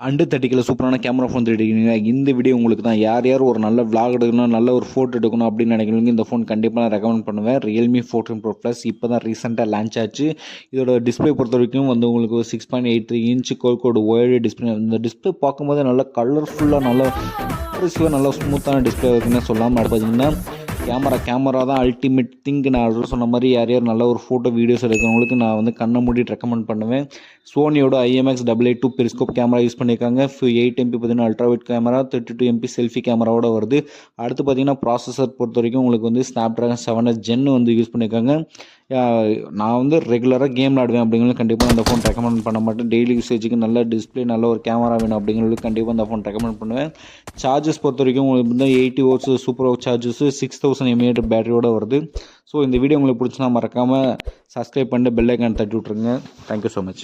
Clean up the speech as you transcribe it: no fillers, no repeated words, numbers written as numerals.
And தட்டிக்கல சூப்பரான camera phone தேடிக்கிறீங்க. இந்த video உங்களுக்கு தான். யார் யார் ஒரு நல்ல விளாக் எடுக்கணும், நல்ல ஒரு ஃபோட்டோ எடுக்கணும் அப்படின்னு நினைக்கிறவங்க இந்த ஃபோன் கண்டிப்பாக நான் ரெக்கமெண்ட் பண்ணுவேன். Realme 14 Pro Plus இப்போ தான் ரீசெண்டாக லான்ச் ஆச்சு. இதோட டிஸ்பிளே பொறுத்த வரைக்கும் வந்து உங்களுக்கு 6.83 இன்ச் கோல்கோடு OLED டிஸ்பிளே. இந்த டிஸ்பிளே பார்க்கும்போது நல்லா கலர்ஃபுல்லாக நல்லா நல்லா ஸ்மூத்தான டிஸ்பிளே இருக்குன்னு சொல்லலாம். அது பார்த்தீங்கன்னா கேமரா தான் அல்டிமேட் திங்க். நான் ஆல்ரெடி சொன்ன மாதிரி யார் யார் நல்ல ஒரு ஃபோட்டோ வீடியோஸ் எடுக்கிறவங்களுக்கு நான் வந்து கண்ணை மூடிட்டு ரெக்கமெண்ட் பண்ணுவேன். சோனியோட IMX882 பெரிஸ்கோப் கேமரா யூஸ் பண்ணியிருக்காங்க. 8 MP பார்த்தீங்கன்னா ultra wide camera, 32 MP selfie கேமராவோட வருது. அடுத்து பார்த்தீங்கன்னா ப்ராசஸர் பொறுத்த வரைக்கும் உங்களுக்கு வந்து Snapdragon 7 Gen வந்து யூஸ் பண்ணியிருக்காங்க. நான் வந்து ரெகுலராக கேம் விளாடுவேன் அப்படிங்கிறது கண்டிப்பாக இந்த ஃபோன் ரெக்கமெண்ட் பண்ண மாட்டேன். டெய்லி யூசேஜுக்கு நல்ல டிஸ்பிளே நல்ல ஒரு கேமரா வேணும் அப்படிங்கிறது கண்டிப்பாக இந்த ஃபோன் ரெக்கமெண்ட் பண்ணுவேன். சார்ஜஸ் பொறுத்த வரைக்கும் உங்களுக்கு வந்து 80 வாட்ஸ் சூப்பர் சார்ஜஸ் 6000 mAh பேட்டரியோட வருது. ஸோ இந்த வீடியோ உங்களுக்கு பிடிச்சினா மறக்காமல் சப்ஸ்கிரைப் பண்ணிட்டு பெல் ஐக்கான் தட்டி விட்ருங்க. Thank you so much.